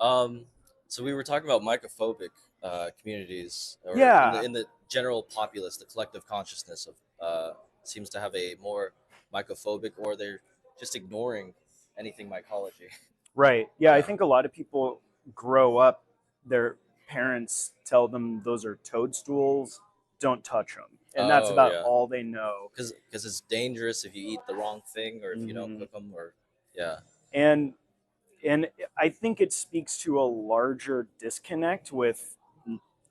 Um, so we were talking about mycophobic communities, or in the Yeah, general populace, the collective consciousness of seems to have a more mycophobic, or they're just ignoring anything mycology. right. Yeah, I Yeah. think a lot of people grow up, their parents tell them those are toadstools, don't touch them. And that's Oh about yeah. all they know. Because it's dangerous if you eat the wrong thing or if you don't hmm cook them or yeah. And and I think it speaks to a larger disconnect with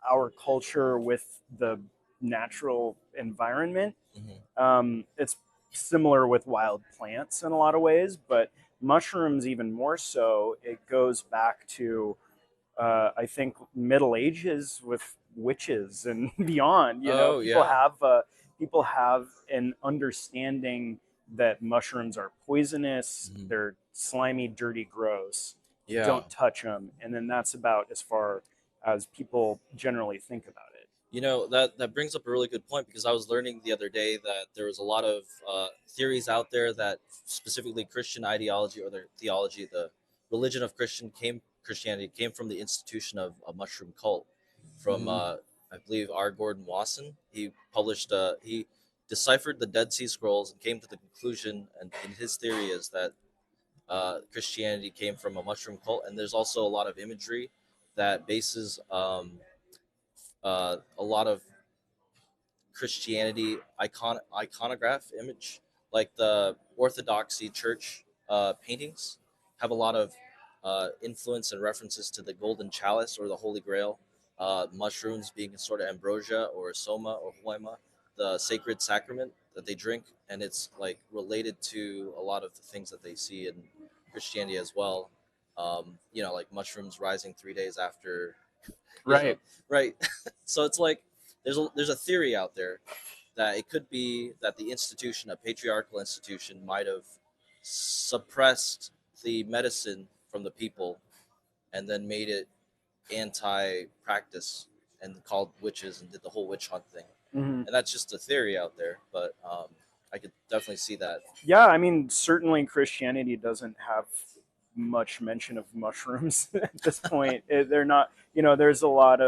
our culture with the natural environment. Hmm. It's similar with wild plants in a lot of ways, but mushrooms even more so. It goes back to I think Middle Ages with witches and beyond. You know, Oh yeah. people have an understanding that mushrooms are poisonous, Hmm. they're slimy, dirty, gross. Yeah. Don't touch them, and then that's about as far as people generally think about it. You know, that brings up a really good point because I was learning the other day that there was a lot of theories out there that specifically Christian ideology or their theology, the religion of Christianity came from the institution of a mushroom cult from Mm-hmm. I believe R. Gordon Wasson. He deciphered the Dead Sea Scrolls and came to the conclusion, and in his theory is that Christianity came from a mushroom cult, and there's also a lot of imagery that bases a lot of Christianity iconograph image, like the Orthodoxy Church paintings, have a lot of influence and references to the Golden Chalice or the Holy Grail, mushrooms being a sort of ambrosia or soma or hoima, the sacred sacrament that they drink, and it's like related to a lot of the things that they see in Christianity as well. Like mushrooms rising 3 days after, you know, Right. right? So it's like there's a theory out there that it could be that the institution, a patriarchal institution, might have suppressed the medicine from the people and then made it anti-practice and called witches and did the whole witch hunt thing. hmm And that's just a theory out there, but I could definitely see that. Yeah, I mean, certainly Christianity doesn't have much mention of mushrooms at this point. They're not, there's a lot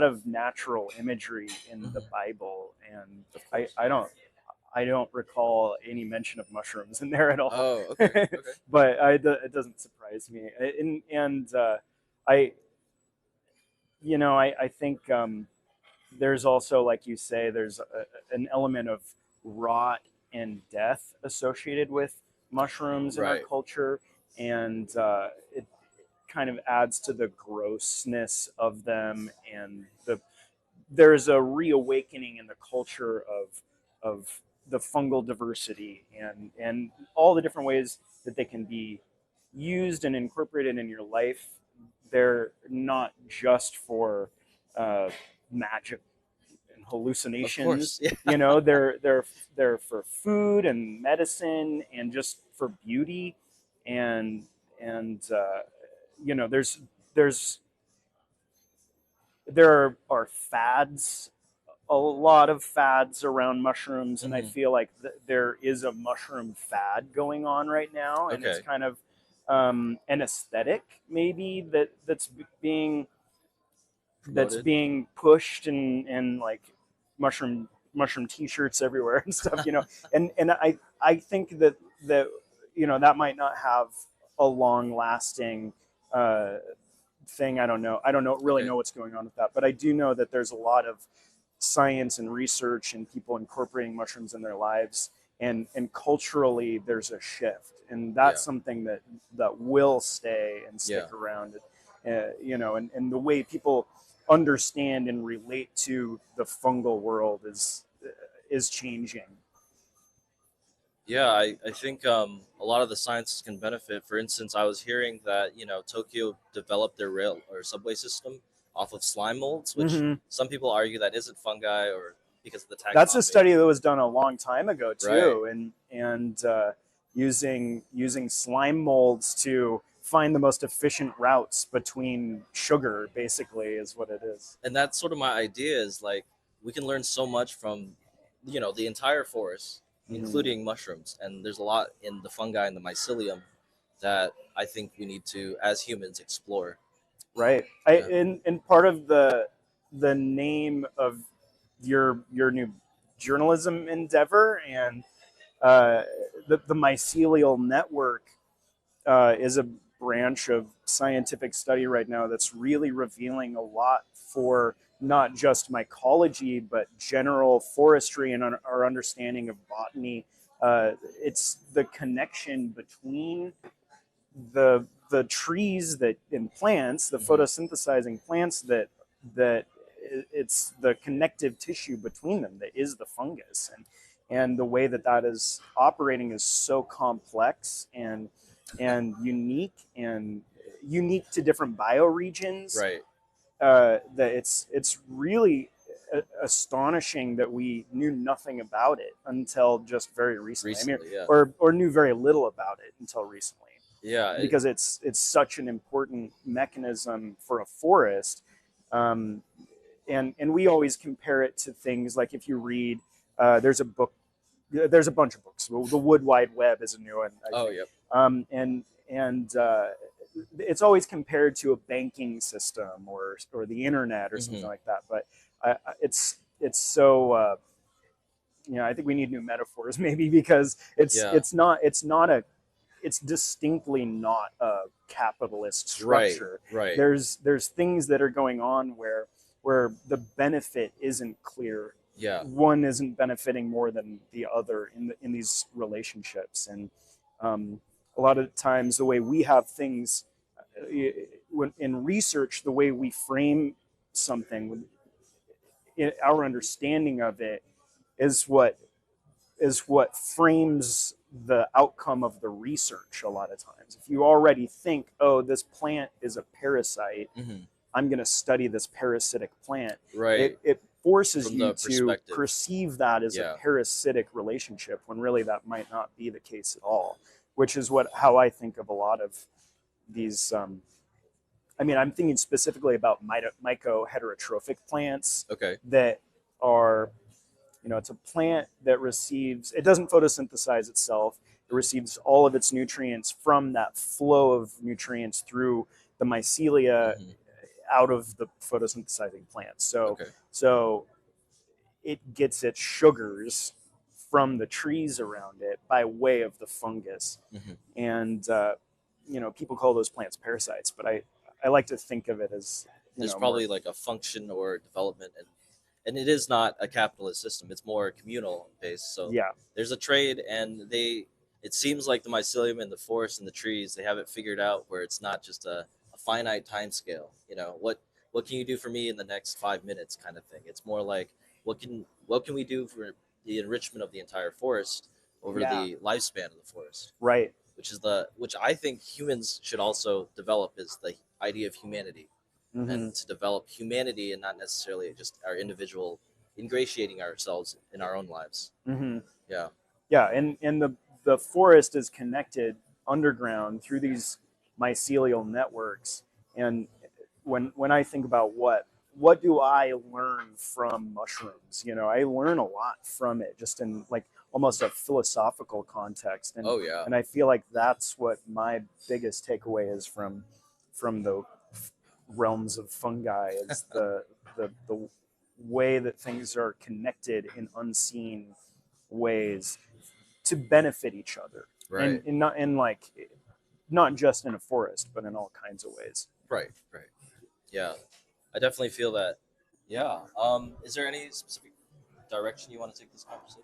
of natural imagery in the Hmm. Bible, and Of I, course. I don't I don't recall any mention of mushrooms in there at all. Oh, okay, okay. But it doesn't surprise me, and I I think there's also, like you say, there's an element of rot and death associated with mushrooms in our Right. culture, and it kind of adds to the grossness of them, and there's a reawakening in the culture of the fungal diversity and all the different ways that they can be used and incorporated in your life. They're not just for uh, magic and Of hallucinations. course. Yeah. They're for food and medicine and just for beauty, and and there's there are fads, a lot of fads around mushrooms, and I Hmm. feel like there is a mushroom fad going on right now, and it's Okay. kind of an aesthetic maybe being that's Promoted. being pushed, and like mushroom t-shirts everywhere and stuff, and I think that that might not have a long lasting uh, thing. I don't really Okay. know what's going on with that, but I do know that there's a lot of science and research and people incorporating mushrooms in their lives, and culturally there's a shift, and Yeah. that's something that will stay and Yeah. stick around. And the way people understand and relate to the fungal world is changing. Yeah, I think a lot of the sciences can benefit. For instance, I was hearing that Tokyo developed their rail or subway system off of slime molds, which hmm some people argue that isn't fungi or because of the That's a taxonomy. study that was done a long time ago Right. too, and using slime molds to find the most efficient routes between sugar, basically, is what it is. And that's sort of my idea is like we can learn so much from the entire forest, Mm-hmm. including mushrooms. And there's a lot in the fungi and the mycelium that I think we need to, as humans, explore. Right. Yeah. And part of the name of your new journalism endeavor and the Mycelial-Network is a branch of scientific study right now that's really revealing a lot for not just mycology but general forestry and our understanding of botany. It's the connection between the trees that in plants, the Hmm. photosynthesizing plants that it's the connective tissue between them that is the fungus, and the way that that is operating is so complex and unique to different bioregions, Right. that it's really astonishing that we knew nothing about it until just very recently. I mean, Recently, yeah. or knew very little about it until recently, Yeah. because it's such an important mechanism for a forest. Um, and we always compare it to things like, if you read, there's a book, there's a bunch of books. The Wood Wide Web is a new one, I Oh, think, yep. and it's always compared to a banking system or the internet or Hmm. something like that. But it's so I think we need new metaphors maybe, because Yeah. it's not a it's distinctly not a capitalist Right. structure. Right. There's things that are going on where the benefit isn't clear. Yeah. One isn't benefiting more than the other in these relationships, and a lot of times the way we have things in research, the way we frame something, our understanding of it is what frames the outcome of the research a lot of times. If you already think, oh, this plant is a parasite, Hmm. I'm going to study this parasitic plant, Right. it forces From you the to perspective. perceive that as a Yeah. parasitic relationship when really that might not be the case at all, which is how I think of a lot of these. I mean, I'm thinking specifically about mycoheterotrophic plants Okay. that are, it's a plant that it doesn't photosynthesize itself. It receives all of its nutrients from that flow of nutrients through the mycelia Hmm. out of the photosynthesizing plant. Okay. So it gets its sugars from the trees around it by way of the fungus. Hmm. And, people call those plants parasites, but I like to think of it as, There's more, probably like a function or development, and it is not a capitalist system. It's more communal based. So yeah. there's a trade, and it seems like the mycelium and the forest and the trees, they have it figured out where it's not just a finite time scale. What can you do for me in the next 5 minutes kind of thing. It's more like what can we do for the enrichment of the entire forest over Yeah. the lifespan of the forest, Right. which I think humans should also develop, is the idea of humanity, Mm-hmm. and to develop humanity and not necessarily just our individual ingratiating ourselves in our own lives. Mm-hmm. Yeah. Yeah, and the forest is connected underground through these mycelial networks. And when I think about what do I learn from mushrooms, I learn a lot from it, just in like almost a philosophical context. and Oh yeah. and I feel like that's what my biggest takeaway is from the realms of fungi, is the way that things are connected in unseen ways to benefit each other, and, Right. not in like not just in a forest but in all kinds of ways. Right. Right. Yeah. I definitely feel that. Yeah. Is there any specific direction you want to take this conversation?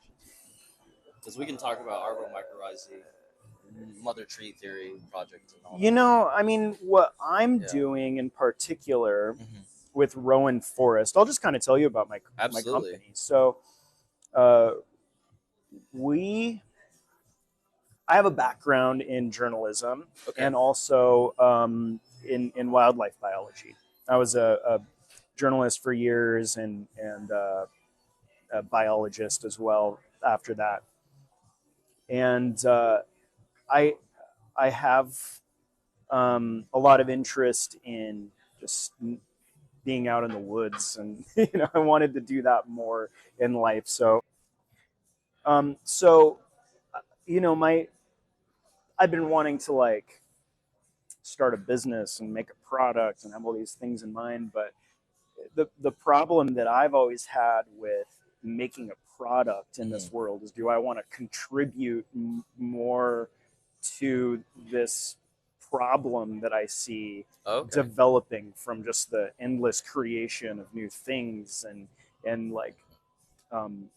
Because we can talk about arbomycorrhizae, mother tree theory project, and all that. I mean, what I'm Yeah. doing in particular Hmm. with Rowen Forest, I'll just kind of tell you about my Absolutely. company. So uh, we I have a background in journalism Okay. and also in wildlife biology. I was a journalist for years, and a biologist as well after that. And I I have a lot of interest in just being out in the woods, and I wanted to do that more in life. So my I've been wanting to like start a business and make a product and have all these things in mind, but the problem that I've always had with making a product in this world is, do I want to contribute more to this problem that I see Okay. developing from just the endless creation of new things, and like um,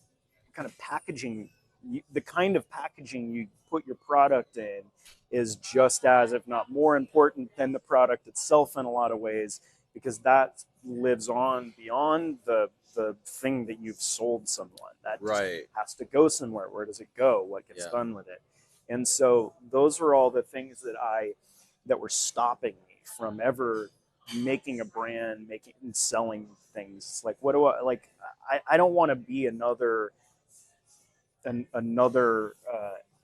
kind of packaging, the kind of packaging you put your product in is just as, if not more important than the product itself in a lot of ways, because that lives on beyond the thing that you've sold someone. That just Right. has to go somewhere. Where does it go? What gets Yeah. done with it? And so those are all the things that were stopping me from ever making a brand, making and selling things. It's like, what do I like? I don't want to be another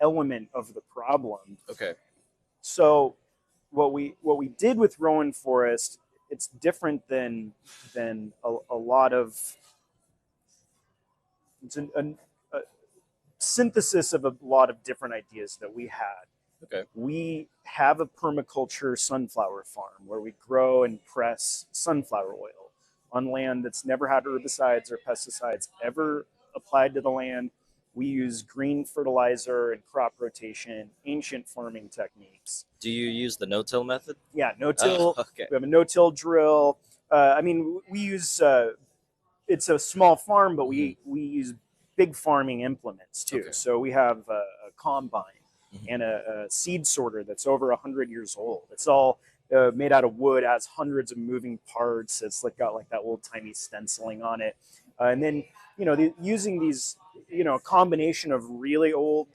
element of the problem. Okay. So what we did with Rowen Forest, it's different than a lot of, it's a synthesis of a lot of different ideas that we had. Okay. We have a permaculture sunflower farm where we grow and press sunflower oil on land that's never had herbicides or pesticides ever applied to the land. We use green fertilizer and crop rotation, ancient farming techniques. Do you use the no-till method? Yeah, no-till. Okay. We have a no-till drill. I mean, we use, it's a small farm, but we use big farming implements too. Okay. So we have a combine Mhm. and a seed sorter that's over 100 years old. It's all made out of wood, has hundreds of moving parts. It's like got like that old timey stenciling on it. And then, using these, a combination of really old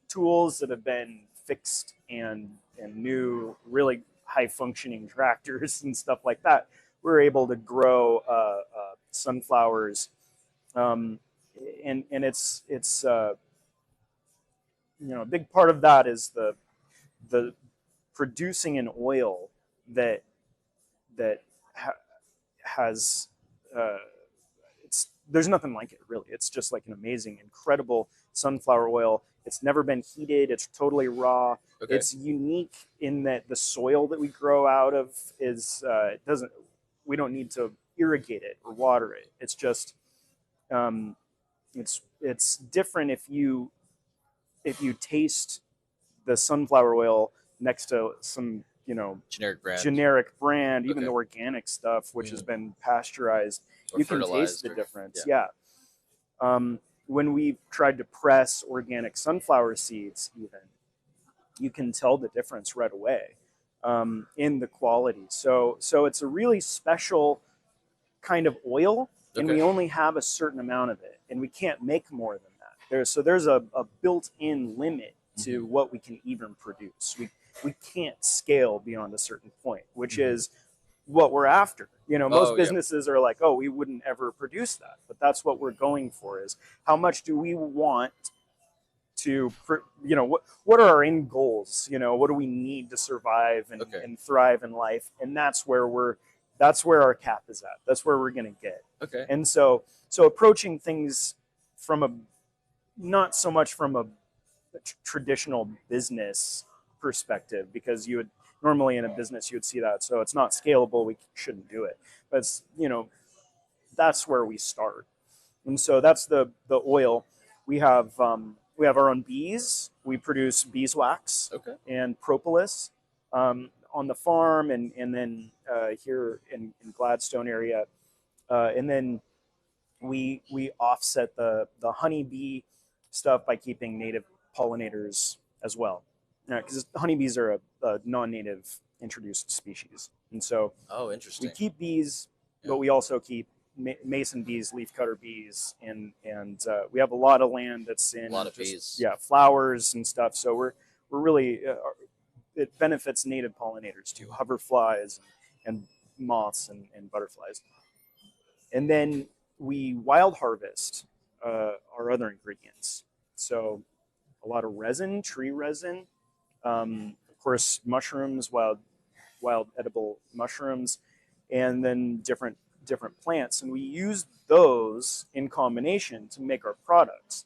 tools that have been fixed and new, really high functioning tractors and stuff like that, we're able to grow sunflowers. And it's a big part of that is the producing an oil that has there's nothing like it really. It's just like an amazing, incredible sunflower oil. It's never been heated. It's totally raw. Okay. It's unique in that the soil that we grow out of is it doesn't. We don't need to irrigate it or water it. It's just it's different if you taste the sunflower oil next to some generic brand, even Okay. the organic stuff, which has been pasteurized, Or you can taste fertilized the or- difference. yeah. When we tried to press organic sunflower seeds, even, you can tell the difference right away in the quality. So it's a really special kind of oil, and Okay. we only have a certain amount of it, and we can't make more than that. There's a built-in limit to what we can even produce. We can't scale beyond a certain point, which is what we're after. Most Oh, yeah. businesses are like, oh, we wouldn't ever produce that, but that's what we're going for. Is how much do we want to, what are our end goals? What do we need to survive Okay. and thrive in life? And that's where our cap is at. That's where we're going to get. Okay. And so approaching things from not so much from a traditional business perspective, because you would normally in a business you would see that. So it's not scalable. We shouldn't do it. But it's, that's where we start. And so that's the oil. We have our own bees. We produce beeswax and propolis on the farm, and then here in Gladstone area, and then we offset the honeybee stuff by keeping native pollinators as well, because honeybees are a non-native introduced species, and so Oh, interesting. we keep bees, but we also keep mason bees, leafcutter bees, and we have a lot of land that's in a lot of bees. Yeah, flowers and stuff. So we're really it benefits native pollinators too, hoverflies and moths and butterflies. And then we wild harvest our other ingredients. So a lot of resin, tree resin, of course, mushrooms, wild edible mushrooms, and then different plants. And we use those in combination to make our products,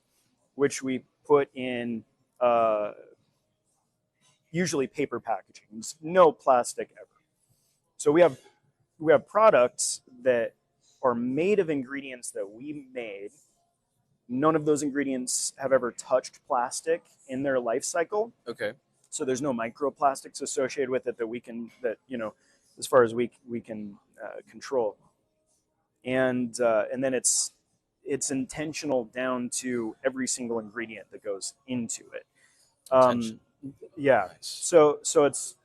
which we put in usually paper packaging. It's no plastic ever. So we have products that are made of ingredients that we made. None of those ingredients have ever touched plastic in their life cycle. Okay. So there's no microplastics associated with it that as far as we can control. And then it's intentional down to every single ingredient that goes into it. Intention. Yeah. Nice. So it's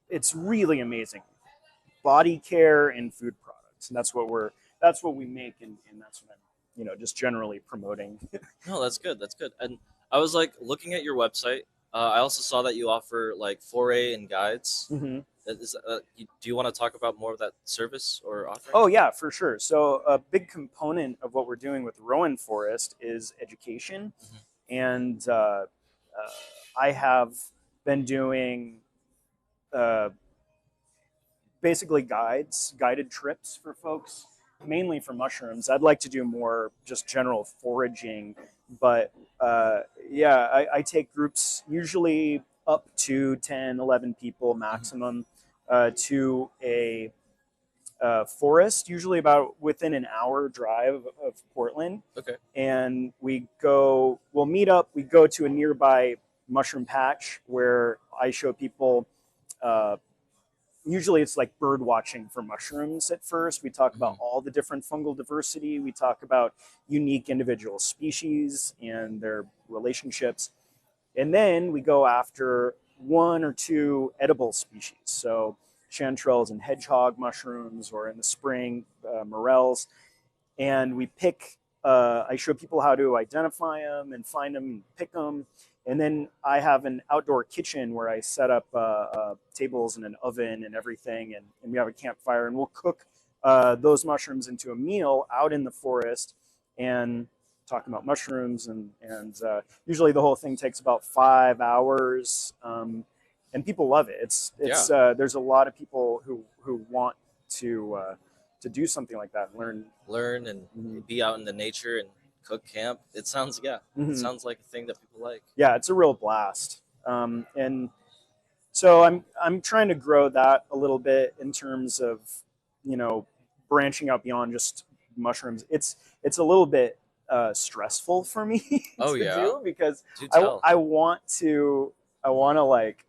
it's really amazing. Body care and food products, and that's what we make, and that's what I'm just generally promoting. No, that's good. That's good. And I was like looking at your website. I also saw that you offer like foray and guides. Mm-hmm. Do you want to talk about more of that service or offering? Oh yeah, for sure. So a big component of what we're doing with Rowen Forest is education, and I have been doing basically guided trips for folks, mainly for mushrooms. I'd like to do more just general foraging, but I take groups, usually up to 10, 11 people maximum, to a forest, usually about within an hour drive of Portland. Okay. And we'll meet up, we go to a nearby mushroom patch where I show people, usually it's like bird watching for mushrooms at first. We talk about all the different fungal diversity. We talk about unique individual species and their relationships. And then we go after one or two edible species. So chanterelles and hedgehog mushrooms, or in the spring, morels. And we pick, I show people how to identify them and find them and pick them. And then I have an outdoor kitchen where I set up tables and an oven and everything, and we have a campfire, and we'll cook those mushrooms into a meal out in the forest and talk about mushrooms. And usually the whole thing takes about 5 hours, and people love it. It's there's a lot of people who want to do something like that and learn and be out in the nature and cook camp. It sounds it sounds like a thing that people like. Yeah, it's a real blast. And so I'm trying to grow that a little bit in terms of branching out beyond just mushrooms. It's a little bit stressful for me to do, because I want to like,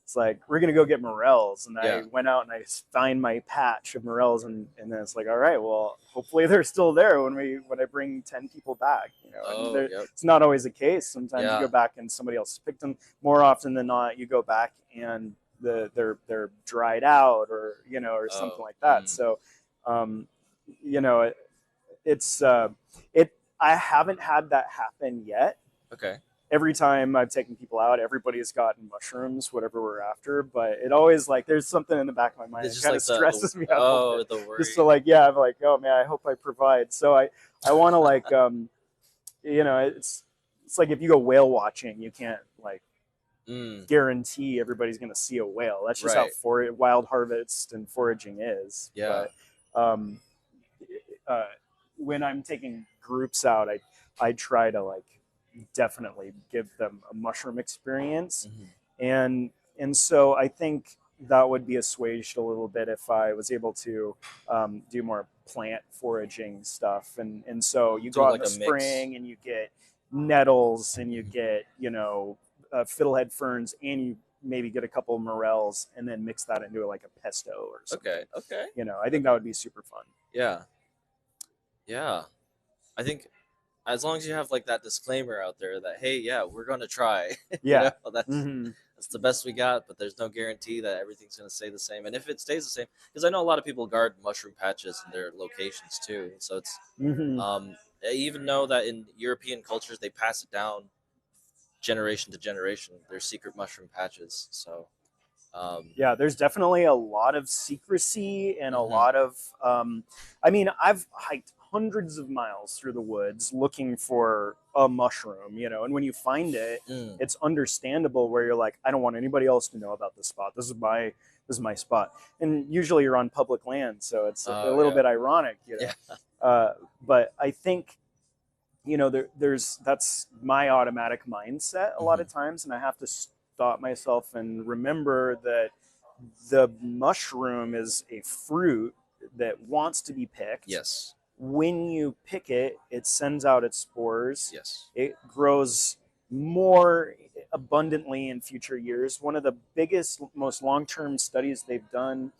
it's like, we're gonna go get morels, and I went out and I find my patch of morels, and then it's like, all right, well, hopefully they're still there when I bring 10 people back. It's not always the case. Sometimes you go back and somebody else picked them. More often than not, you go back and they're dried out, or or something like that. So I haven't had that happen yet. Okay. Every time I've taken people out, everybody's gotten mushrooms, whatever we're after. But it always, like, there's something in the back of my mind that kind of stresses me out. Oh, the worry. Just so, I'm like, oh man, I hope I provide. So I want to, like, it's like if you go whale watching, you can't guarantee everybody's going to see a whale. That's just how wild harvest and foraging is. Yeah. But when I'm taking groups out, I try to definitely give them a mushroom experience. And so I think that would be assuaged a little bit if I was able to do more plant foraging stuff. And so you go out in the spring and you get nettles, and you get fiddlehead ferns, and you maybe get a couple of morels, and then mix that into a pesto or something. Okay. I think that would be super fun. Yeah. I think as long as you have that disclaimer out there that, hey, we're going to try. That's the best we got, but there's no guarantee that everything's going to stay the same. And if it stays the same, because I know a lot of people guard mushroom patches in their locations too. So it's I even know that in European cultures they pass it down generation to generation. They're secret mushroom patches. So there's definitely a lot of secrecy and a lot of I've hiked hundreds of miles through the woods looking for a mushroom, and when you find it, it's understandable where you're like, I don't want anybody else to know about this spot. This is my spot. And usually you're on public land, so it's a little bit ironic, but I think there's that's my automatic mindset a lot Hmm. of times, and I have to stop myself and remember that the mushroom is a fruit that wants to be picked. Yes. When you pick it, it sends out its spores. Yes. It grows more abundantly in future years. One of the biggest, most long-term studies they've done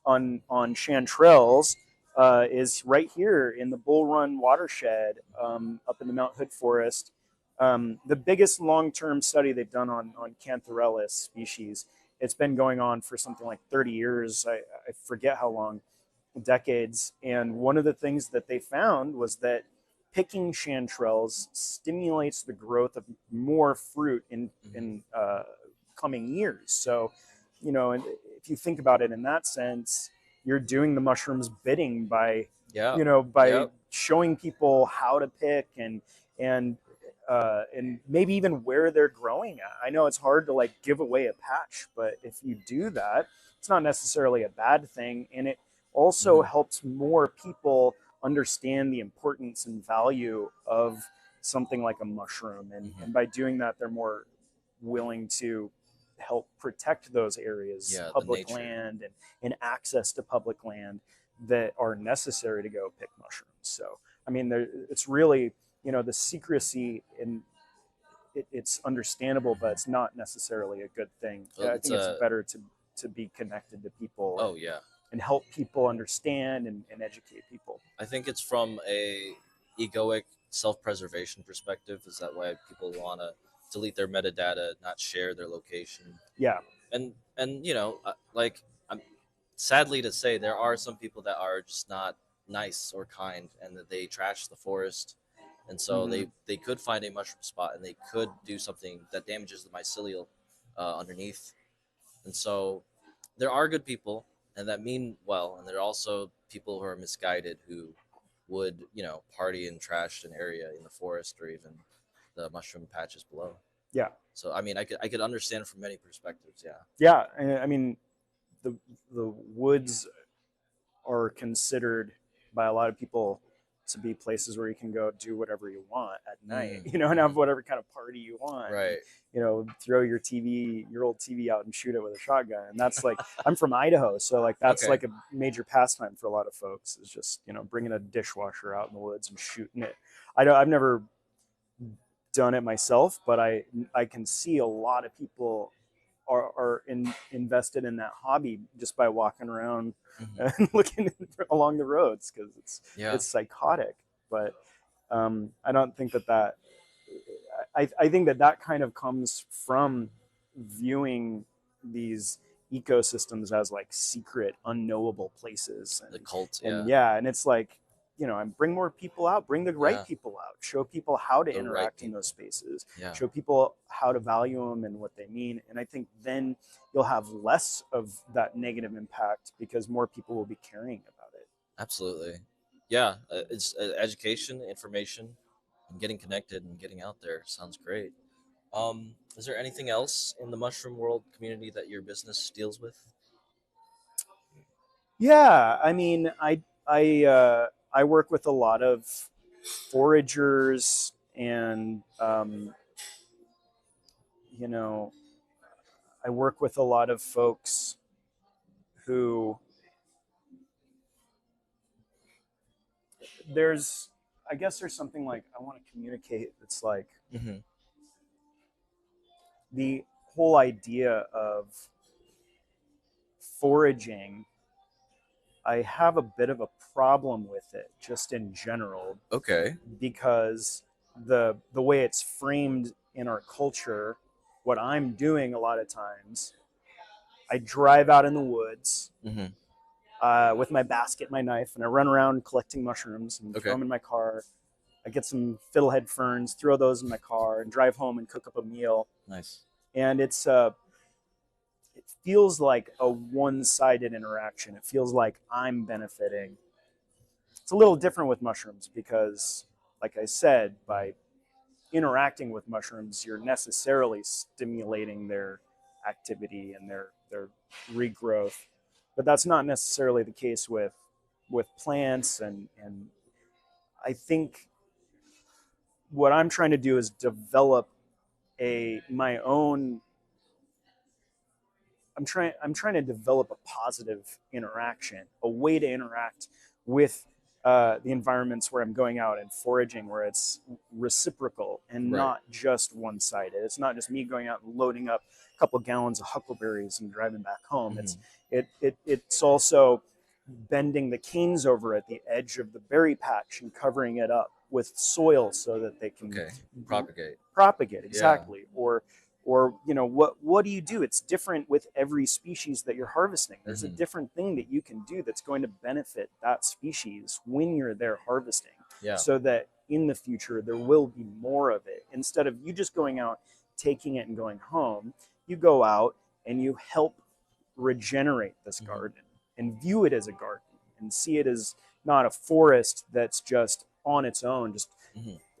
on chanterelles is right here in the Bull Run watershed up in the Mount Hood Forest. The biggest long-term study they've done on Cantharellus species. It's been going on for something like 30 years. I forget how long, decades. And one of the things that they found was that picking chanterelles stimulates the growth of more fruit Hmm. in coming years. So, and if you think about it in that sense, you're doing the mushrooms bidding by, Yeah. by Yep. showing people how to pick and and maybe even where they're growing at. I know it's hard to like give away a patch, but if you do that, it's not necessarily a bad thing, and it also Hmm. helps more people understand the importance and value of something like a mushroom. And Hmm. by doing that, they're more willing to help protect those areas, Yeah. The public nature. land and access to public land that are necessary to go pick mushrooms. So, I mean, it's really, the secrecy in it's understandable, but Hmm. it's not necessarily a good thing. Well, I it's think it's a. better to be connected to people Oh yeah. and help people understand and educate people. I think it's from a egoic self-preservation perspective. Is that why people want to delete their metadata, not share their location, Yeah. and like I'm sadly to say there are some people that are just not nice or kind, and that they trash the forest, and so Hmm. they could find a mushroom spot and they could do something that damages the mycelial underneath, and so there are good people and that mean well, and there are also people who are misguided who would party and trash an area in the forest or even the mushroom patches below. Yeah. So I mean, I could understand from many perspectives. Yeah. Yeah. I mean, the the woods are considered by a lot of people to be places where you can go do whatever you want at night, Mm, and have hmm. whatever kind of party you want, and Right. throw your old TV out and shoot it with a shotgun. And that's like, I'm from Idaho, so like that's Okay. like a major pastime for a lot of folks. Is just bringing a dishwasher out in the woods and shooting it. I've never done it myself, but I can see a lot of people are invested in that hobby just by walking around Hmm. and looking along the roads because Yeah. it's psychotic. But I don't think that I think that kind of comes from viewing these ecosystems as like secret, unknowable places, The cult. and Yeah. yeah, and it's like and bring more people out, bring the right Yeah. people out, show people how to The right interact in those people. spaces, Yeah. show people how to value them and what they mean, and I think then you'll have less of that negative impact because more people will be caring about it. Absolutely. Yeah. It's education, information, and getting connected and getting out there sounds great. Is there anything else in the mushroom world community that your business deals with? Yeah, I mean, I work with a lot of foragers, and you know, I work with a lot of folks who there's I guess there's something like I want to communicate. It's like Hmm. the whole idea of foraging. I have a bit of a problem with it just in general Okay. because the way it's framed in our culture, what I'm doing a lot of times, I drive out in the woods Hmm. with my basket, my knife, and I run around collecting mushrooms and throw Okay. them in my car. I get some fiddlehead ferns, throw those in my car, and drive home and cook up a meal. Nice. And it feels like a one-sided interaction. It feels like I'm benefiting. It's a little different with mushrooms because, like I said, by interacting with mushrooms, you're necessarily stimulating their activity and their regrowth. But that's not necessarily the case with plants, and I think what I'm trying to do is develop my own. I'm trying to develop a positive interaction, a way to interact with the environments where I'm going out and foraging, where it's reciprocal and Right. not just one-sided. It's not just me going out and loading up a couple of gallons of huckleberries and driving back home. It's also bending the canes over at the edge of the berry patch and covering it up with soil so that they can propagate exactly. Or what do you do? It's different with every species that you're harvesting. There's a different thing that you can do that's going to benefit that species when you're there harvesting, so that in the future there will be more of it. Instead of you just going out, taking it and going home, you go out and you help regenerate this garden and view it as a garden and see it as not a forest that's just on its own, just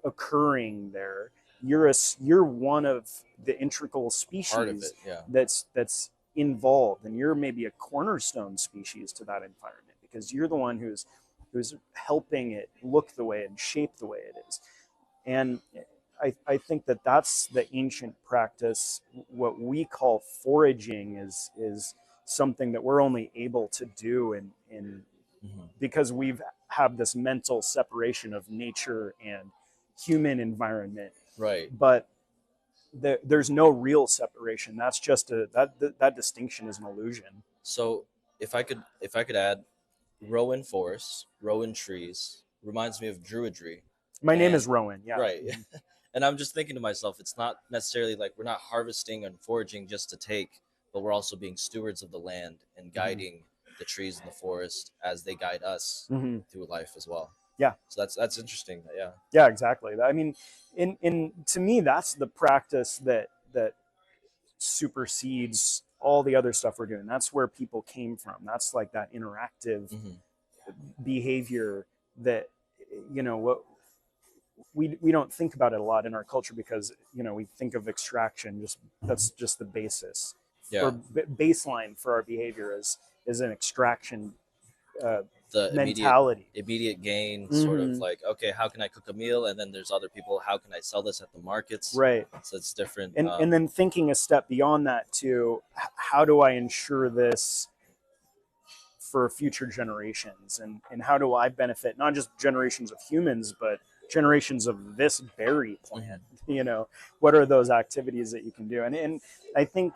occurring there. You're one of the integral species that's involved, and you're maybe a cornerstone species to that environment because you're the one who's helping it look the way and shape the way it is. And I think that that's the ancient practice. What we call foraging is something that we're only able to do in because we've have this mental separation of nature and human environment. Right. But there's no real separation. That's just that distinction is an illusion. So if I could add, Rowen forests, Rowen trees reminds me of Druidry. My name is Rowen. Yeah. Right. And I'm just thinking to myself, it's not necessarily like we're not harvesting and foraging just to take, but we're also being stewards of the land and guiding the trees in the forest as they guide us through life as well. Yeah. So that's interesting. Yeah. Yeah, exactly. I mean, in to me, that's the practice that supersedes all the other stuff we're doing. That's where people came from. That's like that interactive behavior that, what we don't think about it a lot in our culture because, we think of extraction, that's just the basis. Or baseline for our behavior is an extraction the mentality, immediate gain, sort of like, okay, how can I cook a meal? And then there's other people, how can I sell this at the markets? Right. So it's different. And then thinking a step beyond that to how do I ensure this for future generations, and how do I benefit not just generations of humans, but generations of this berry plant? What are those activities that you can do? And I think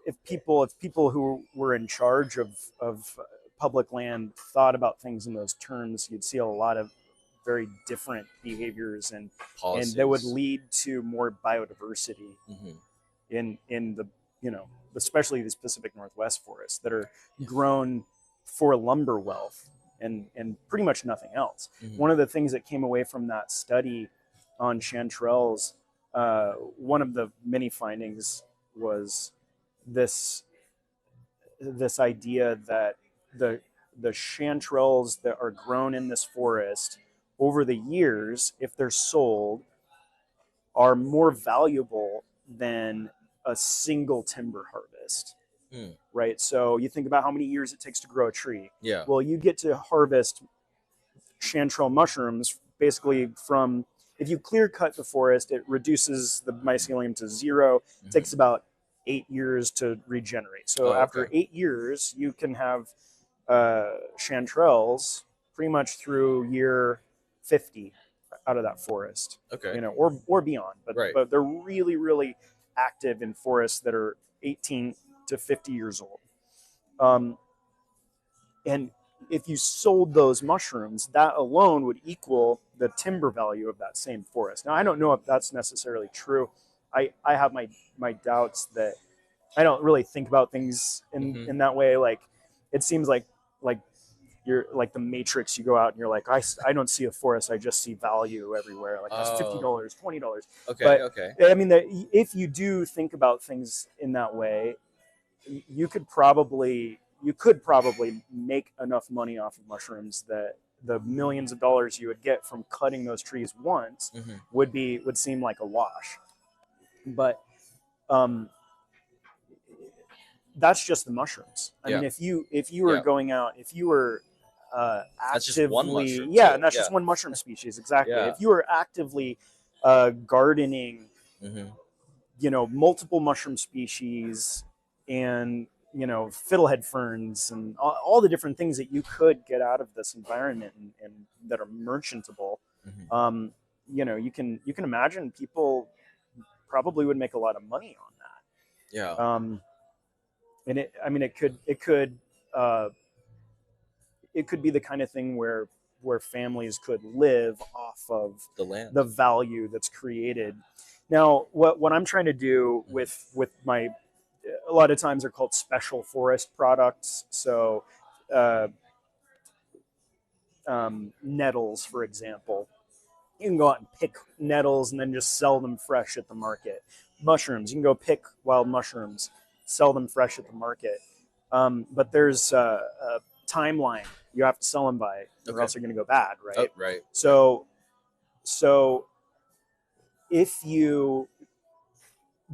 if people who were in charge of public land thought about things in those terms, you'd see a lot of very different behaviors and that would lead to more biodiversity in the especially these Pacific Northwest forests that are grown for lumber wealth and pretty much nothing else. One of the things that came away from that study on chanterelles, one of the many findings was this idea that the chanterelles that are grown in this forest over the years, if they're sold, are more valuable than a single timber harvest. Right? So you think about how many years it takes to grow a tree. Yeah. Well, you get to harvest chanterelle mushrooms basically from, if you clear cut the forest, it reduces the mycelium to zero. It takes about 8 years to regenerate. So after 8 years, you can have chanterelles pretty much through year 50 out of that forest. Okay. Or beyond. But they're really, really active in forests that are 18 to 50 years old. And if you sold those mushrooms, that alone would equal the timber value of that same forest. Now, I don't know if that's necessarily true. I have my doubts that I don't really think about things in that way. Like, it seems like you're like the Matrix. You go out and you're like, I don't see a forest. I just see value everywhere. Like, that's $50, $20. Okay. I mean, if you do think about things in that way, you could probably make enough money off of mushrooms that the millions of dollars you would get from cutting those trees once would seem like a wash. But that's just the mushrooms. I mean, if you were going out, if you were actively, that's just one mushroom, and that's just one mushroom species, exactly. If you were actively gardening, Hmm. multiple mushroom species, and fiddlehead ferns, and all the different things that you could get out of this environment, and that are merchantable. Hmm. um, you can imagine people probably would make a lot of money on Yeah, that. And uh, it could be the kind of thing where families could live off of the land. the value that's created. Now, what I'm trying to do Hmm. with my, a lot of times they're called special forest products. So uh, nettles, for example, you can go out and pick nettles and then just sell them fresh at the market. Mushrooms, you can go pick wild mushrooms, sell them fresh at the market. But there's a timeline you have to sell them by, or Okay. else they're going to go bad, Oh, right? right, right. So if you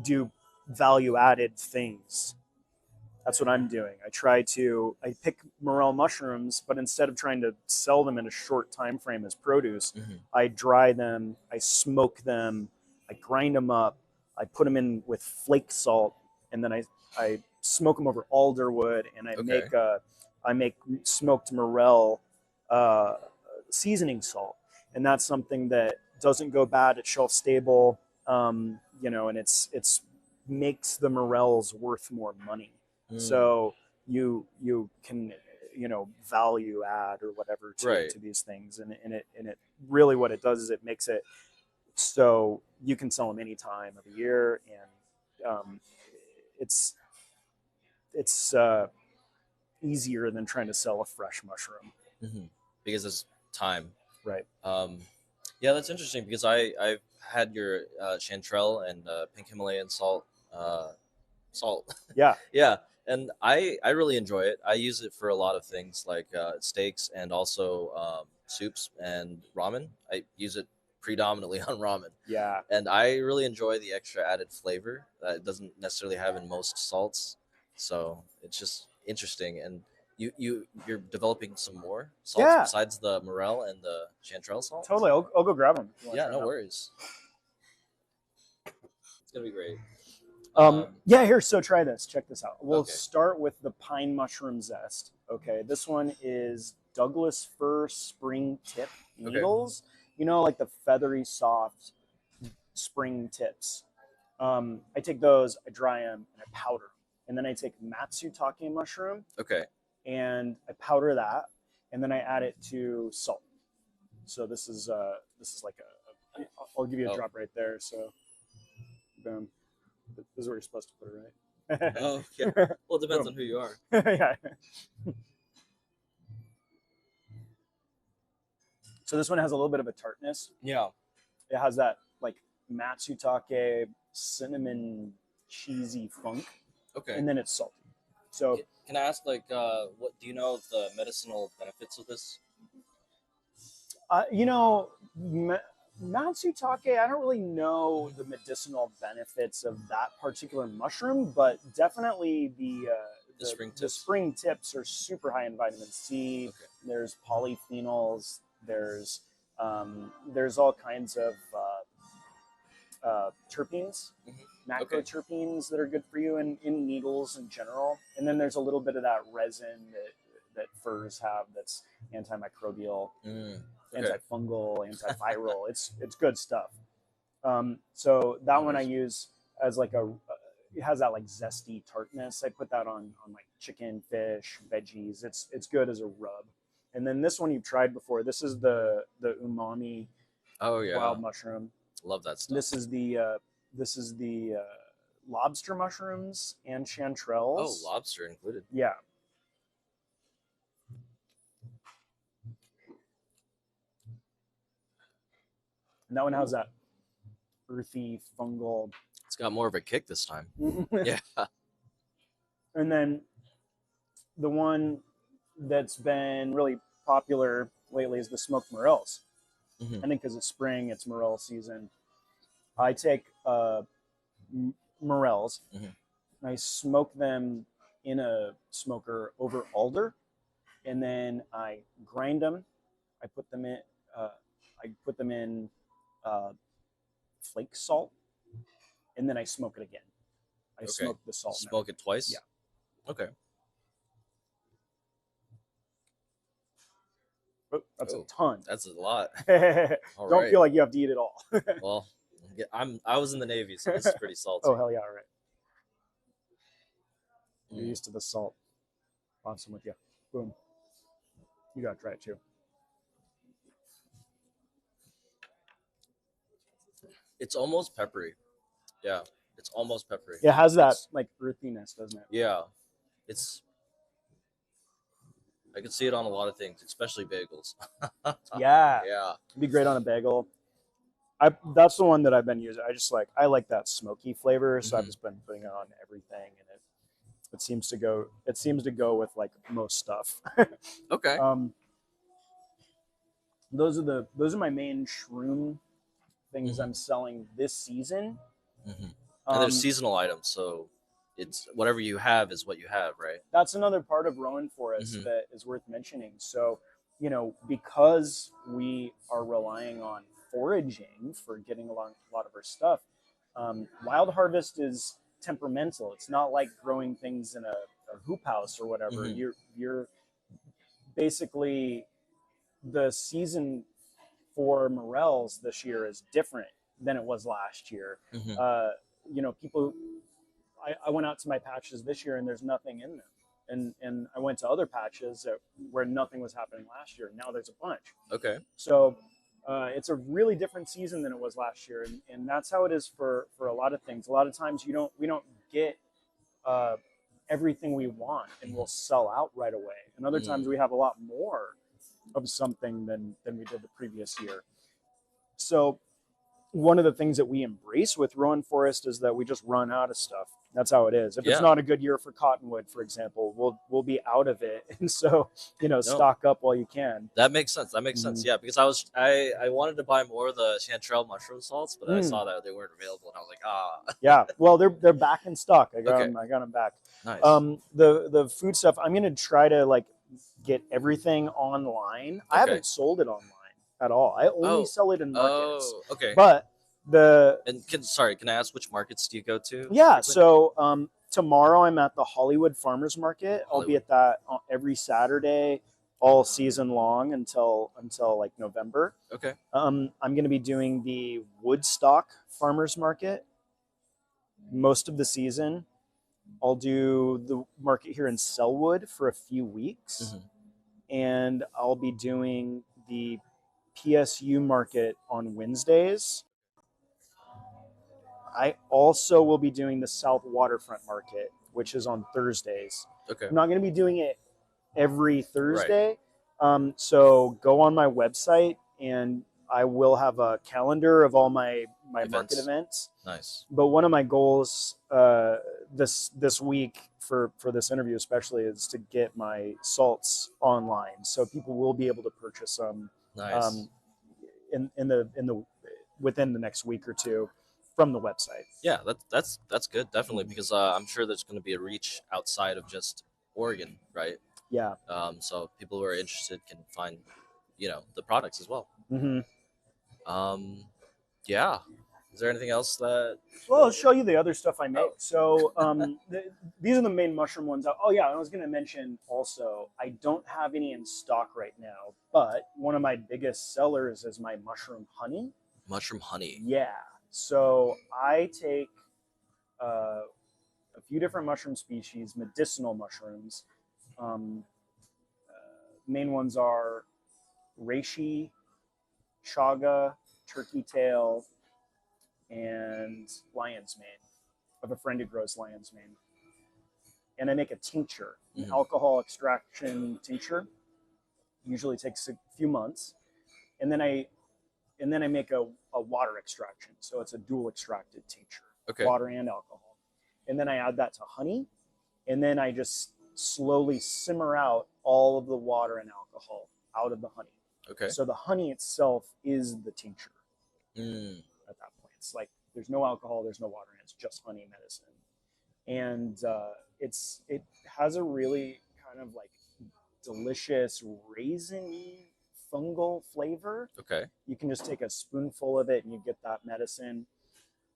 do value added things, that's what I'm doing. I pick morel mushrooms, but instead of trying to sell them in a short time frame as produce, Hmm. I dry them, I smoke them, I grind them up, I put them in with flake salt, and then I smoke them over alder wood, and Okay. I make smoked morel uh, seasoning salt, and that's something that doesn't go bad. It's shelf stable, and it's makes the morels worth more money. Mm. So you can value add or whatever Right. to these things, and it really, what it does is it makes it so you can sell them any time of the year, and it's it's easier than trying to sell a fresh mushroom. Hmm. Because it's time. Right. Um, yeah, that's interesting because I've had your chanterelle and pink Himalayan salt. Yeah. Yeah, and I really enjoy it. I use it for a lot of things like steaks and also soups and ramen. I use it predominantly on ramen, Yeah. and I really enjoy the extra added flavor that it doesn't necessarily have in most salts. So it's just interesting, and you're developing some more salts Yeah. besides the morel and the chanterelle salts. Totally. I'll go grab them if you want to Yeah, try no them out. worries. It's gonna be great. Um, Yeah, here, so try this. Check this out. We'll okay, start with the pine mushroom zest. Okay, this one is Douglas fir spring tip okay, needles. Like the feathery, soft spring tips. I take those, I dry them, and I powder them. And then I take Matsutake mushroom okay. and I powder that, and then I add it to salt. So this is like I'll give you a Oh, drop right there. So boom. This is where you're supposed to put it, oh, yeah. right? Well, it depends Boom. on who you are. Yeah. So this one has a little bit of a tartness. Yeah. It has that like matsutake cinnamon cheesy funk, Okay. and then it's salty. So Can I ask, like, what do you know of the medicinal benefits of this? uh, you know, matsutake. I don't really know the medicinal benefits of that particular mushroom, but definitely The spring the tips. spring tips are super high in vitamin C. Okay. There's polyphenols. There's all kinds of terpenes, Hmm. Okay. macroterpenes that are good for you in needles in general. And then there's a little bit of that resin that firs have that's antimicrobial, Mm. Okay. antifungal, antiviral. It's good stuff. So that No one I worries. use as like it has that like zesty tartness. I put that on like chicken, fish, veggies. It's good as a rub. And then this one you've tried before. This is the umami Oh yeah, wild mushroom. love that stuff. This is the lobster mushrooms and Oh, chanterelles. lobster included. Yeah, and that one has that earthy fungal. It's got more of a kick this time. Yeah. And then the one that's been really popular lately is the smoked morels. Hmm. I think because it's spring, it's morel season. I take morels Hmm. and I smoke them in a smoker over alder, and then I grind them. I put them in. Uh, I put them in uh, flake salt, and then I smoke it again. I Okay. smoke the salt. Smoke it twice? Yeah. Okay. Oh, that's Oh, a ton. that's a lot. All Don't right. feel like you have to eat it all. Well, I was in the Navy, so this is pretty salty. Oh, hell yeah, all right. You're Mm. used to the salt. Awesome with you. Boom. You got to try it too. It's almost peppery. Yeah, it's almost peppery. It has that It's, like earthiness, doesn't it? yeah, it's. I can see it on a lot of things, especially bagels. Yeah. Yeah. It'd be great on a bagel. That's the one that I've been using. I like that smoky flavor, so I've just been putting it on everything, and it seems to go with like most stuff. Okay. Those are my main shroom things Mhm. I'm selling this season. And there's seasonal items, so it's whatever you have is what you have, right? That's another part of Rowen Forest that is worth mentioning. So, because we are relying on foraging for getting a lot of our stuff, wild harvest is temperamental. It's not like growing things in a hoop house or whatever. You're basically, the season for morels this year is different than it was last year. People, I went out to my patches this year and there's nothing in them. And I went to other patches where nothing was happening last year. Now there's a bunch. Okay. So it's a really different season than it was last year. And that's how it is for a lot of things. A lot of times we don't get everything we want and we'll sell out right away. And other times we have a lot more of something than we did the previous year. So one of the things that we embrace with Rowen Forest is that we just run out of stuff. That's how it is. If it's not a good year for cottonwood, for example, we'll be out of it, and so stock up while you can. That makes sense. That makes sense. Yeah, because I wanted to buy more of the chanterelle mushroom salts, but I saw that they weren't available, and I was like, Yeah, well, they're back in stock. I got them back. Nice. The food stuff, I'm gonna try to like get everything online. I haven't sold it online at all. I only sell it in markets. Oh, okay. But can I ask which markets do you go to? Yeah, so tomorrow I'm at the Hollywood Farmers Market. I'll be at that every Saturday, all season long until like November. Okay. I'm going to be doing the Woodstock Farmers Market most of the season. I'll do the market here in Sellwood for a few weeks, and I'll be doing the PSU market on Wednesdays. I also will be doing the South Waterfront Market, which is on Thursdays. Okay. I'm not going to be doing it every Thursday. Right. So go on my website and I will have a calendar of all my market events. Nice. But one of my goals this week for this interview especially is to get my salts online, so people will be able to purchase them. Nice. Within the next week or two from the website. Yeah, that's good, definitely, because I'm sure there's going to be a reach outside of just Oregon, right? Yeah. So people who are interested can find, the products as well. Yeah. Is there anything else that? Well, I'll show you the other stuff I make. So these are the main mushroom ones. Oh yeah, I was going to mention also, I don't have any in stock right now, but one of my biggest sellers is my mushroom honey. Mushroom honey. Yeah. So I take a few different mushroom species, medicinal mushrooms. Main ones are reishi, chaga, turkey tail, and lion's mane. I have a friend who grows lion's mane. And I make a tincture, an alcohol extraction tincture. Usually takes a few months. And then I make a water extraction. So it's a dual extracted tincture, water and alcohol. And then I add that to honey. And then I just slowly simmer out all of the water and alcohol out of the honey. Okay. So the honey itself is the tincture at that point. It's like there's no alcohol, there's no water, and it's just honey medicine. And it has a really kind of like delicious raisin fungal flavor. Okay. You can just take a spoonful of it and you get that medicine.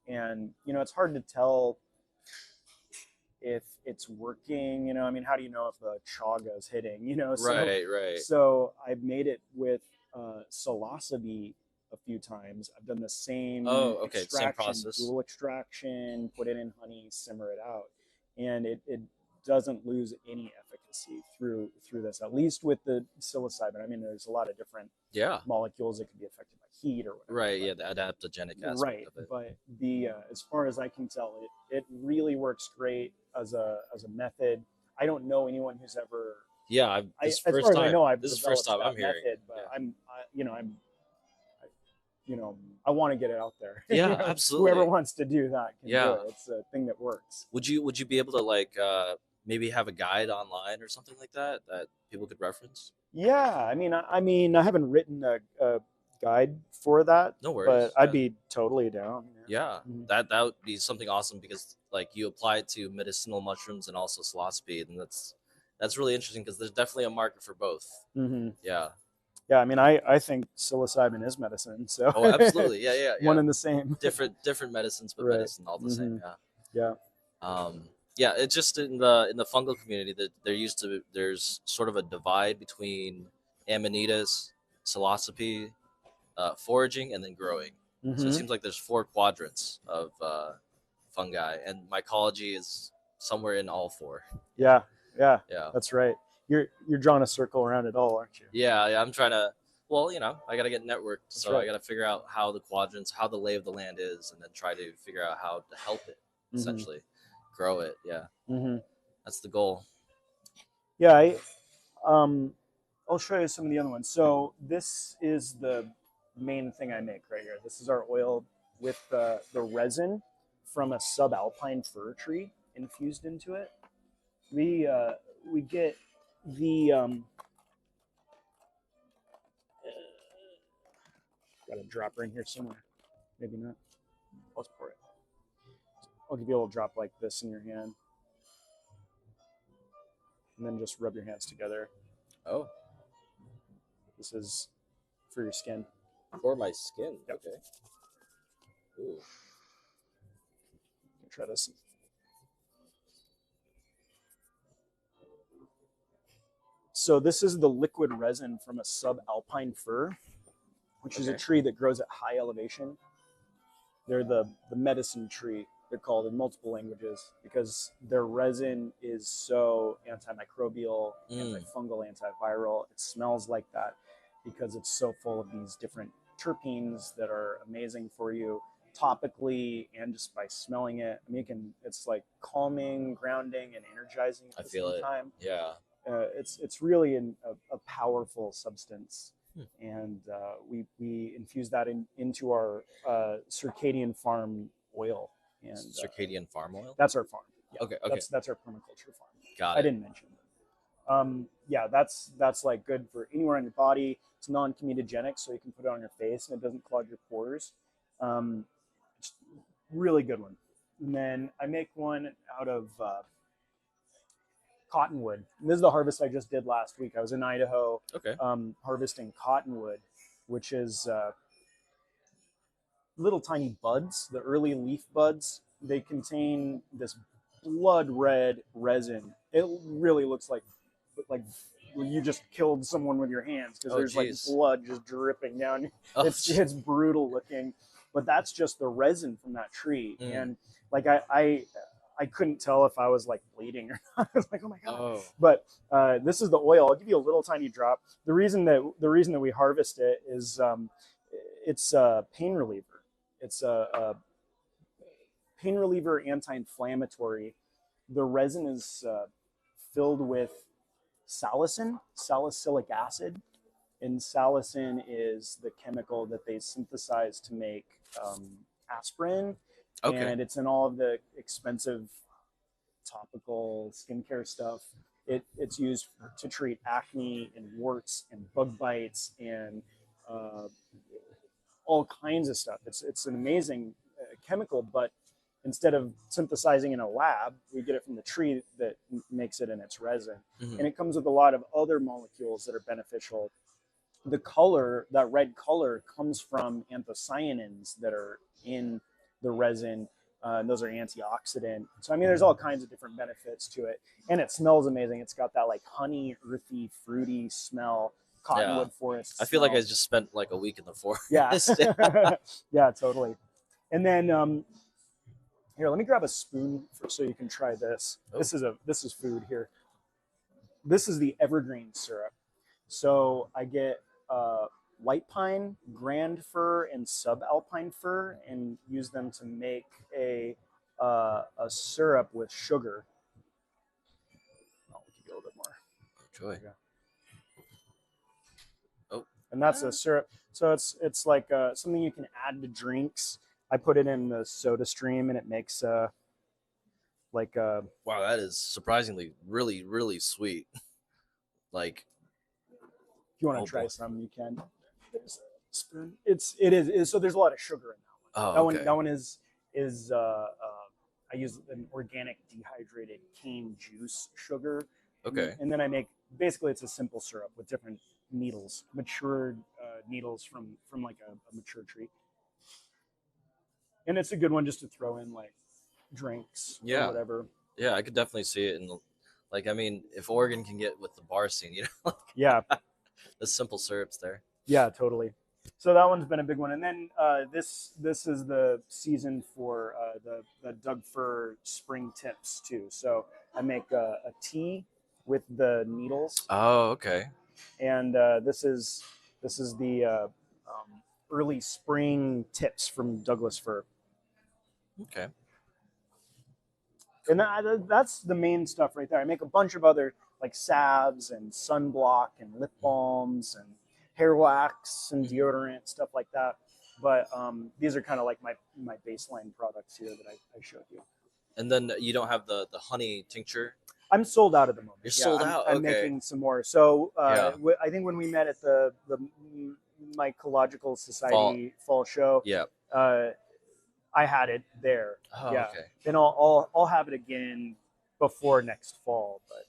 And, it's hard to tell if it's working, I mean, how do you know if the chaga is hitting, Right, right. So I've made it with psilocybe a few times. I've done the same Oh, okay. Same extraction, process. dual extraction, put it in honey, simmer it out, and it doesn't lose any efficacy through this. At least with the psilocybin. I mean, there's a lot of different Yeah. molecules that can be affected by heat or whatever. Right. Yeah. The adaptogenic aspect Right, of it. but the as far as I can tell, it really works great as a method. I don't know anyone who's ever. Yeah. As far as I know, I've This is the first developed time that I'm hearing. method, but I want to get it out there. Yeah, absolutely. Whoever wants to do that can Yeah. do it. It's a thing that works. Would you be able to like maybe have a guide online or something like that people could reference? Yeah, I mean, I haven't written a guide for that, No worries. but I'd be totally down. Yeah, Mhm. that would be something awesome because like you apply it to medicinal mushrooms and also psilocybe, and that's really interesting because there's definitely a market for both. Mm-hmm. Yeah. Yeah, I mean, I think psilocybin is medicine, so Oh, absolutely. Yeah, yeah, yeah. one and the same. Different medicines, but Right. medicine all the same. Mhm. Yeah. Yeah. Yeah, it's just in the fungal community that there's sort of a divide between amanitas, psilocybe, foraging, and then growing. So it Mm-hmm. seems like there's 4 quadrants of fungi, and mycology is somewhere in all 4. Yeah. Yeah. Yeah. That's right. You're drawing a circle around it all, aren't you? Yeah, yeah. I'm trying to. Well, I got to get networked, so right. I got to figure out how the quadrants, how the lay of the land is, and then try to figure out how to help it, essentially, grow it. Yeah, Mm-hmm. that's the goal. Yeah. I'll show you some of the other ones. So this is the main thing I make right here. This is our oil with the resin from a subalpine fir tree infused into it. We get the got a dropper in here somewhere. Maybe not. Let's pour it. I'll give you a little drop like this in your hand, and then just rub your hands together. Oh, this is for your skin. For my skin. Yep. Okay. Ooh. Try this. So this is the liquid resin from a subalpine fir, which is a tree that grows at high elevation. They're the medicine tree, they're called in multiple languages, because their resin is so antimicrobial, antifungal, antiviral. It smells like that because it's so full of these different terpenes that are amazing for you topically and just by smelling it. I mean, it's like calming, grounding, and energizing at the same time. Yeah. It's really a powerful substance. And we infuse that into our circadian farm oil. And circadian farm oil? That's our farm. Yeah. Okay. That's our permaculture farm. Got it. I didn't mention that. Yeah, that's like good for anywhere on your body. It's non-comedogenic, so you can put it on your face and it doesn't clog your pores. It's really good one. And then I make one out of cottonwood. And this is the harvest I just did last week. I was in Idaho, harvesting cottonwood, which is little tiny buds, the early leaf buds. They contain this blood red resin. It really looks like you just killed someone with your hands, because there's like blood just dripping down. It's brutal looking, but that's just the resin from that tree. And like I couldn't tell if I was like bleeding or not. I was like, oh my god. Oh. But this is the oil. I'll give you a little tiny drop. The reason that we harvest it is it's a pain reliever. It's a pain reliever, anti-inflammatory. The resin is filled with salicylic acid, and salicin is the chemical that they synthesize to make aspirin. And it's in all of the expensive topical skincare stuff. It's used to treat acne and warts and bug bites and all kinds of stuff. It's an amazing chemical, but instead of synthesizing in a lab, we get it from the tree that makes it in its resin. And it comes with a lot of other molecules that are beneficial the color, that red color, comes from anthocyanins that are in the resin. And those are antioxidant. So I mean, there's all kinds of different benefits to it, and it smells amazing. It's got that like honey, earthy, fruity smell, Yeah. cottonwood forest I feel like I smell. just spent like a week in the Yeah, forest. yeah, totally. And then here, let me grab a spoon so you can try this. Oh, This is food here. This is the evergreen syrup. So I get white pine, grand fir, and subalpine fir, and use them to make a syrup with sugar. I'll give you a little bit more. joy. Oh, And that's a syrup. So it's like something you can add to drinks. I put it in the Soda Stream, and it makes like wow, that is surprisingly really, really sweet. Like, if you want oh to try boy. some, you can. There's a spoon. It is so there's a lot of sugar in that one. Oh, That one is I use an organic dehydrated cane juice sugar, okay. and then I make basically it's a simple syrup with different needles, matured needles from like a mature tree, and it's a good one just to throw in like drinks or Yeah, whatever. yeah, I could definitely see it. And like, I mean, if Oregon can get with the bar scene, Yeah, the simple syrups there. yeah, totally. So that one's been a big one, and then this is the season for the Doug Fir spring tips too. So I make a tea with the needles, Oh, okay, and this is the early spring tips from Douglas Fir, okay. and Cool. that's the main stuff right there. I make a bunch of other like salves and sunblock and lip balms and hair wax and Mhm. deodorant stuff like that. But these are kind of like my baseline products here that I showed you. And then you don't have the honey tincture. I'm sold out at the moment. You're Yeah, sold out. I'm Okay. making some more. So Yeah. I think when we met at the Mycological Fall. Society fall show, Yeah. uh, I had it there. Oh, Yeah. okay. Then I'll have it again before next fall, but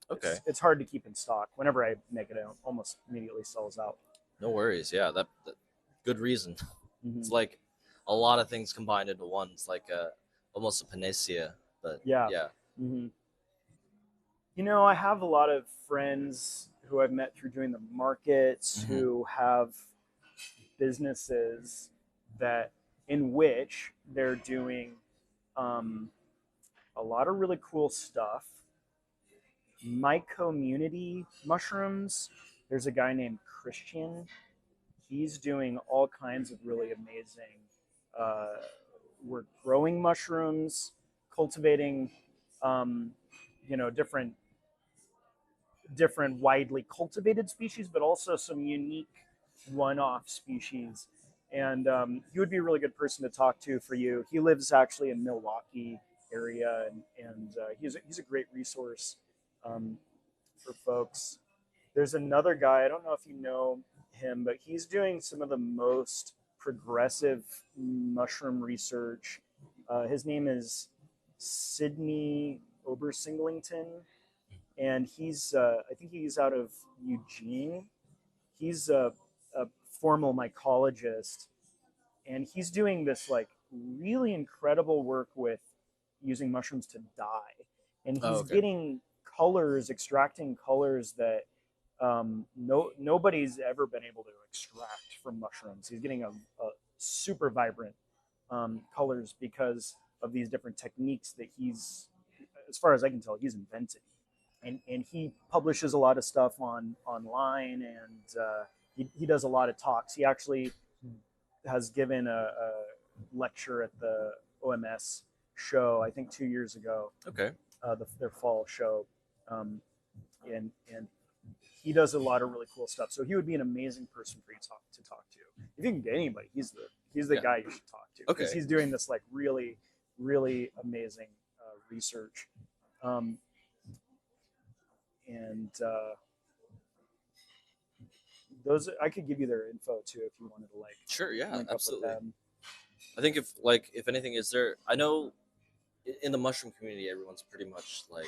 Okay. it's hard to keep in stock. Whenever I make it, it almost immediately sells out. No worries. Yeah, that good reason. It's Hmm. like a lot of things combined into one. It's like almost a panacea. But Yeah. yeah. Hmm. I have a lot of friends who I've met through doing the markets Hmm. who have businesses that in which they're doing um, a lot of really cool stuff. My community mushrooms. There's a guy named Christian. He's doing all kinds of really amazing uh, work growing mushrooms, cultivating, um, different widely cultivated species, but also some unique one-off species. And he would be a really good person to talk to for you. He lives actually in Milwaukee area, and he's a great resource um, for folks. There's another guy. I don't know if you know him, but he's doing some of the most progressive mushroom research. His name is Sidnee Ober-Singleton, and I think he's out of Eugene. He's a formal mycologist, and he's doing this like really incredible work with using mushrooms to dye, and Oh, he's okay. getting colors, extracting colors that nobody's ever been able to extract from mushrooms. He's getting a super vibrant colors because of these different techniques that as far as I can tell, he's invented. And he publishes a lot of stuff online, and he does a lot of talks. He actually has given a lecture at the OMS show, I think 2 years ago, Okay. their fall show, and he does a lot of really cool stuff. So he would be an amazing person for you to talk to. If you can get anybody, he's the Yeah. guy you should talk to because Okay. he's doing this like really really amazing research. Um, and those I could give you their info too if you wanted to like Sure. Yeah. link up with Absolutely. them. I think if anything, is there? I know in the mushroom community, everyone's pretty much like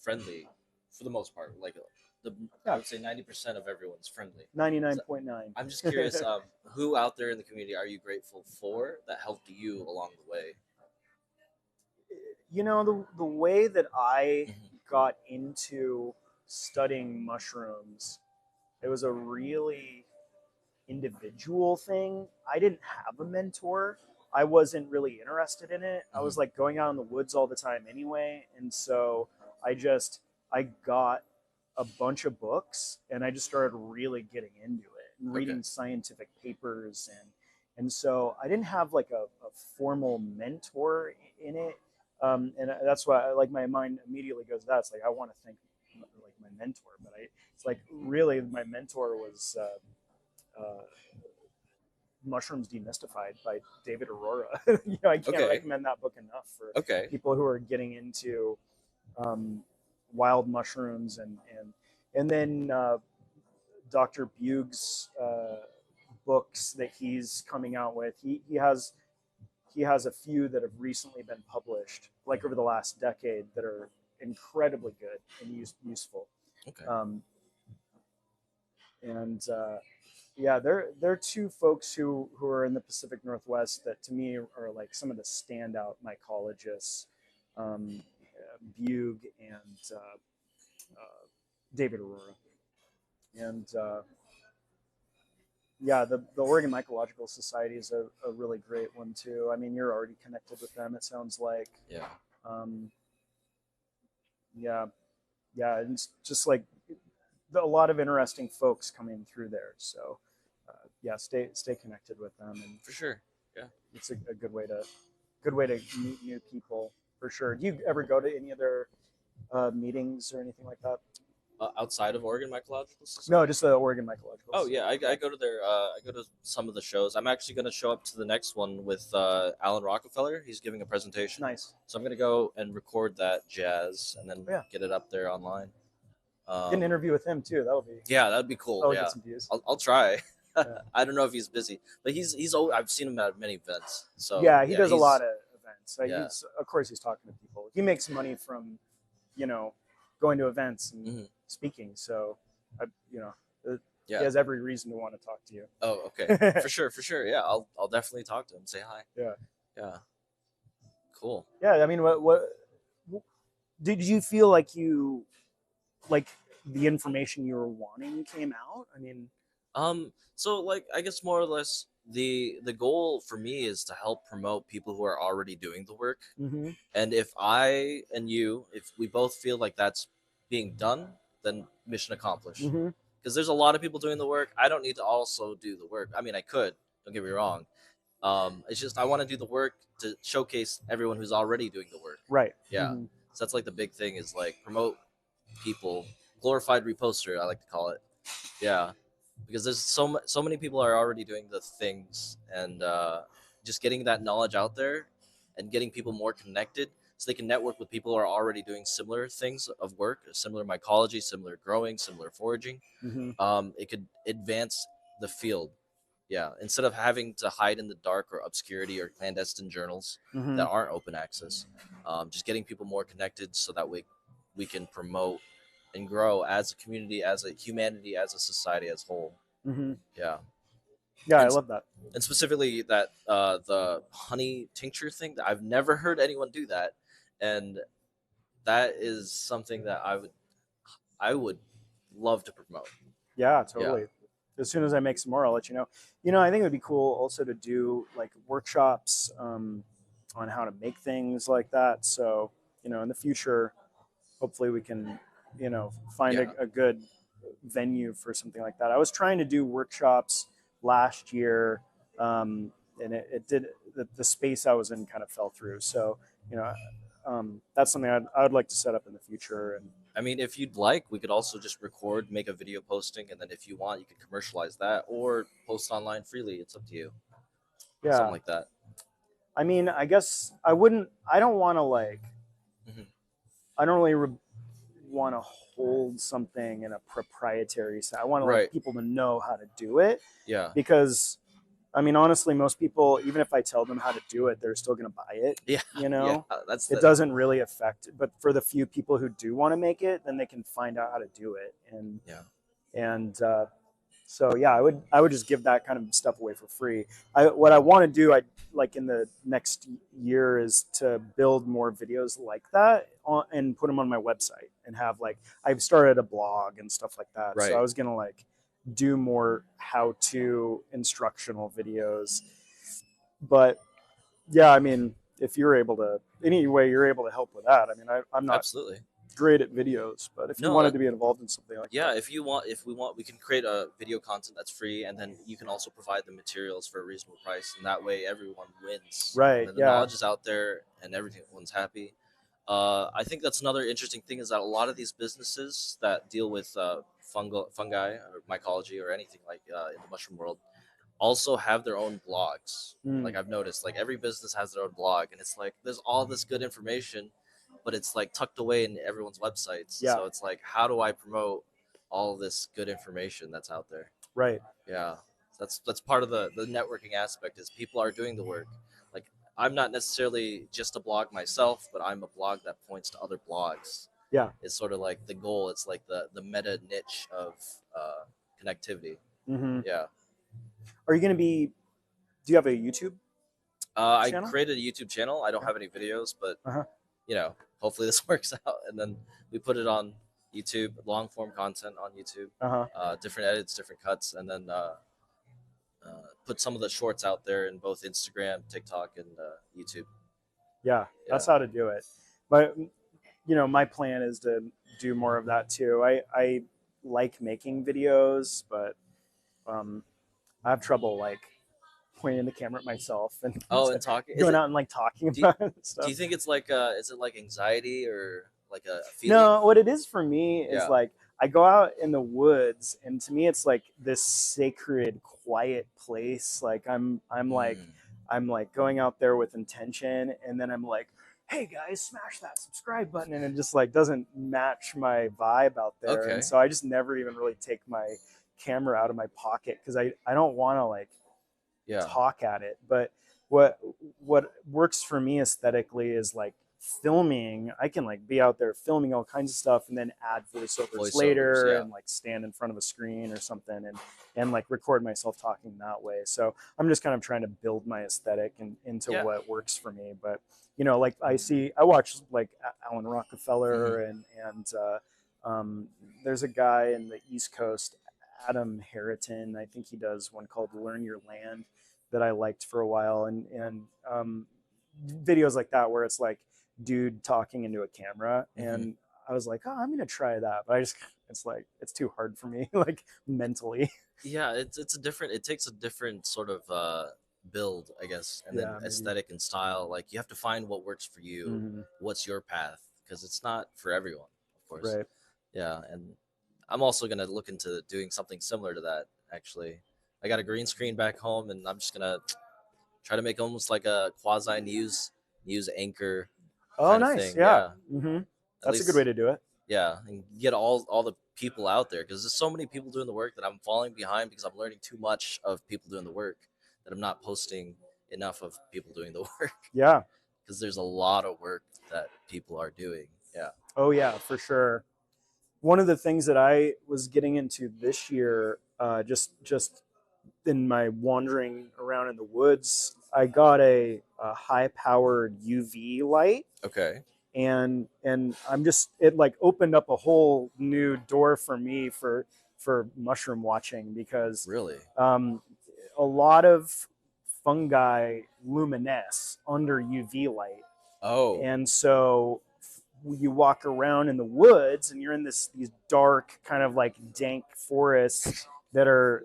friendly for the most part. Like I Yeah, would say 90% of everyone's friendly. So 99.9. I'm just curious, who out there in the community are you grateful for that helped you along the way? You know, the way that I Hmm. got into studying mushrooms, it was a really individual thing. I didn't have a mentor. I wasn't really interested in it. I was Hmm. like going out in the woods all the time anyway, and so I just I got a bunch of books and I just started really getting into it and Okay. reading scientific papers, and so I didn't have like a formal mentor in it. And that's why like my mind immediately goes to that. It's like I want to thank like my mentor, but it's like really my mentor was Mushrooms Demystified by David Aurora. I can't Okay. recommend that book enough for Okay. people who are getting into um, wild mushrooms, and then Dr. Bugh's books that he's coming out with. He has a few that have recently been published, like over the last decade, that are incredibly good and useful. Okay. Um, and Yeah, they're two folks who are in the Pacific Northwest that to me are like some of the standout mycologists, Bugh and David Aurora, and yeah, the Oregon Mycological Society is a really great one too. I mean, you're already connected with them. It sounds like, Yeah. um, yeah, yeah, and it's just like a lot of interesting folks coming through there. So yeah, stay connected with them, and For sure. Yeah. it's a good way to meet new people for sure. Do you ever go to any of their meetings or anything like that? Outside of Oregon Mycological No, Society? just the Oregon Mycological Oh yeah, Society. I go to their I go to some of the shows. I'm actually going to show up to the next one with Alan Rockefeller. He's giving a presentation, Nice. so I'm going to go and record that jazz and then Yeah, get it up there online. get an Um, interview with him too. yeah, that'd be cool. That'll get Yeah, some views. I'll try. Yeah, I don't know if he's busy, but he's I've seen him at many events. So yeah, he yeah, does a lot he's of events. yeah. He's of course he's talking to people. He makes money from you know going to events and Hmm. speaking. So I, you know, he Yeah. has every reason to want to talk to you. Oh, okay. For sure. Yeah, I'll definitely talk to him. Say hi. Yeah, Yeah. Cool. yeah. I mean, what did you feel like like the information you were wanting came out? I mean, So like I guess more or less the goal for me is to help promote people who are already doing the work. mm-hmm, And if I and you, if we both feel like that's being done, then mission accomplished. mm-hmm, Because there's a lot of people doing the work. I don't need to also do the work. I mean, I could. Don't get me wrong. It's just I want to do the work to showcase everyone who's already doing the work. right. Yeah. Mm-hmm, So that's like the big thing is like promote people, glorified reposter. I like to call it. Yeah, because there's so many people are already doing the things, and just getting that knowledge out there and getting people more connected so they can network with people who are already doing similar things of work, similar mycology, similar growing, similar foraging. mm-hmm, It could advance the field. Yeah, instead of having to hide in the dark or obscurity or clandestine journals mm-hmm, that aren't open access, just getting people more connected so that we can promote and grow as a community, as a humanity, as a society as a whole. mm-hmm. Yeah, Yeah, I and love that. and specifically that the honey tincture thing that I've never heard anyone do that, and that is something that I would love to promote. Yeah, Yeah. totally. As soon as I make some more, I'll let you know. I think it would be cool also to do like workshops on how to make things like that. So, in the future, hopefully we can, find Yeah. a good venue for something like that. I was trying to do workshops last year, and it did, the space I was in kind of fell through. So, you know, that's something I would like to set up in the future. And I mean, if you'd like, we could also just record, make a video posting, and then if you want, you could commercialize that or post online freely. It's up to you. Something yeah, like that. I mean, I guess I don't want to like, Hmm. I don't really want to hold something in a proprietary set. I want to like Right. people to know how to do it Yeah. because I mean, honestly, most people, even if I tell them how to do it, they're still going to buy it. Yeah, You yeah. know, That's it the doesn't really affect. But for the few people who do want to make it, then they can find out how to do it. yeah, And so yeah, I would just give that kind of stuff away for free. What I want to do, I like in the next year, is to build more videos like that and put them on my website and have like I've started a blog and stuff like that. So I right. was gonna like do more how-to instructional videos. But yeah, I mean, if you're able to, any way you're able to help with that, I mean, I'm not Absolutely. great at videos, but if you No, wanted to be involved in something like yeah, that, if we want, we can create a video content that's free, and then you can also provide the materials for a reasonable price, and that way everyone wins. And right? then the Yeah. knowledge is out there, and everyone's happy. I think that's another interesting thing is that a lot of these businesses that deal with fungi or mycology or anything like in the mushroom world also have their own blogs. Mm, Like I've noticed, like every business has their own blog, and it's like there's all this good information, but it's like tucked away in everyone's websites. yeah. So it's like, how do I promote all this good information that's out there? Right. Yeah, that's part of the networking aspect is people are doing the work. Like I'm not necessarily just a blog myself, but I'm a blog that points to other blogs. Yeah. It's sort of like the goal. It's like the meta niche of connectivity. Hmm. Yeah. Are you going to be? Do you have a YouTube I channel? created a YouTube channel. I don't Yeah. have any videos, but Uh huh. hopefully this works out. And then we put it on YouTube, long form content on YouTube, Uh huh. different edits, different cuts, and then put some of the shorts out there in both Instagram, TikTok, and YouTube. Yeah, Yeah. that's how to do it. But my plan is to do more of that too. I like making videos, but um, I have trouble like pointing the camera at myself and Oh, and talking is going it? out and like talking Do you, about it and do stuff. you think it's like is it like anxiety or like a feeling? No, what it is for me is Yeah. like I go out in the woods, and to me it's like this sacred, quiet place. Like Mm, I'm like going out there with intention, and then I'm like, hey guys, smash that subscribe button, and it just like doesn't match my vibe out there, and okay. so I just never even really take my camera out of my pocket because I don't want to like Yeah. talk at it. But what what works for me aesthetically is like filming. I can like be out there filming all kinds of stuff and then add voiceovers Voiceovers. later Yeah. and like stand in front of a screen or something and like record myself talking that way. So I'm just kind of trying to build my aesthetic and into Yeah. what works for me. But like I watch like Alan Hmm. Rockefeller and there's a guy in the East Coast, Adam Harriton. I think he does one called Learn Your Land that I liked for a while, and videos like that where it's like dude talking into a camera, Hmm. and I was like, oh, I'm gonna try that, but it's like it's too hard for me, like mentally. Yeah, it's a different. It takes a different sort of build, I guess, and then Yeah, maybe. aesthetic and style. Like you have to find what works for you. Hmm. What's your path? Because it's not for everyone, of course. Right. Yeah, and I'm also gonna look into doing something similar to that. Actually, I got a green screen back home, and I'm just gonna try to make almost like a quasi news anchor Oh, kind of nice. thing. Yeah. Yeah, Hmm. at That's a good way least to do it. yeah, and get all the people out there because there's so many people doing the work that I'm falling behind because I'm learning too much of people doing the work that I'm not posting enough of people doing the work Yeah. because there's a lot of work that people are doing. Yeah. Oh yeah, for sure. One of the things that I was getting into this year, just in my wandering around in the woods, I got a high powered UV light, Okay. and I'm just it like opened up a whole new door for me for mushroom watching because Really? um, a lot of fungi luminesce under UV light, Oh. and so you walk around in the woods and you're in these dark kind of like dank forests that are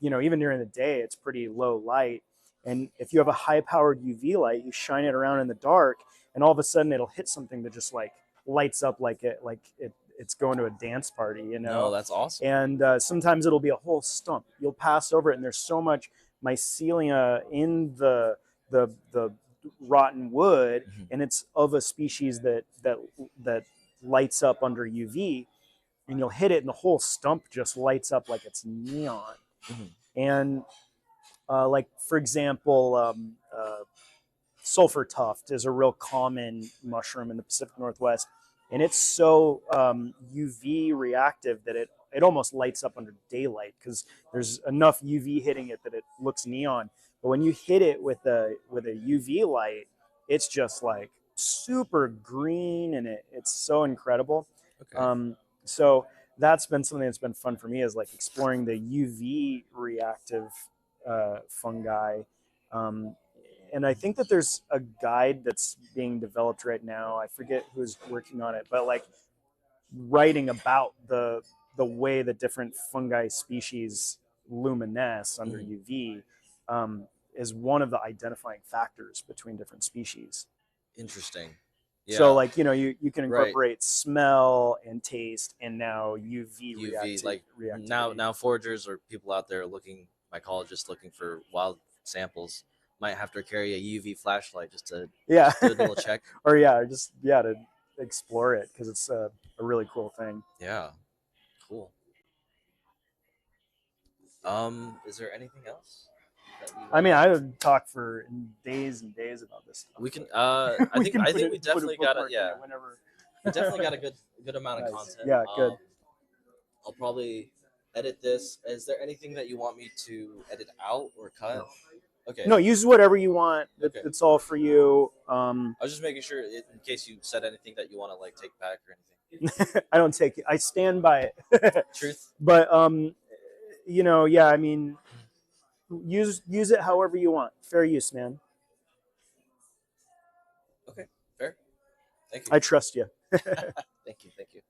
even during the day it's pretty low light, and if you have a high powered UV light you shine it around in the dark and all of a sudden it'll hit something that just like lights up it's going to a dance party. No, that's awesome. And sometimes it'll be a whole stump. You'll pass over it and there's so much mycelia in the rotten wood, Hmm. and it's of a species that lights up under UV, and you'll hit it, and the whole stump just lights up like it's neon. Hmm. And Like for example, sulfur tuft is a real common mushroom in the Pacific Northwest, and it's so UV reactive that it almost lights up under daylight because there's enough UV hitting it that it looks neon. But when you hit it with a UV light, it's just like super green, and it's so incredible. Okay. So that's been something that's been fun for me, is like exploring the UV reactive fungi. Um, and I think that there's a guide that's being developed right now. I forget who's working on it, but like writing about the way that different fungi species luminesce under Mhm. UV is one of the identifying factors between different species. Interesting. So Yeah. like, you can Right. incorporate smell and taste and now UV UV, like reactivity. now foragers or people out there looking, mycologists looking for wild samples might have to carry a UV flashlight Yeah. just do a little check. Or yeah, just yeah, to explore it because it's a really cool thing. Yeah. Cool. Is there anything else that you I want mean, to? I would talk for days and days about this stuff, We can. but I we think. can I think we put a definitely got it. bookmark in Yeah, it whenever. we definitely got a good amount of Nice. content. Yeah, good. I'll probably edit this. Is there anything that you want me to edit out or cut? No. Okay. No, use whatever you want. Okay. It's all for you. I was just making sure in case you said anything that you want to like take back or anything. I don't take it. I stand by it. Truth. But yeah. I mean, use it however you want. Fair use, man. Okay. Fair. Thank you. I trust you. Thank you. Thank you.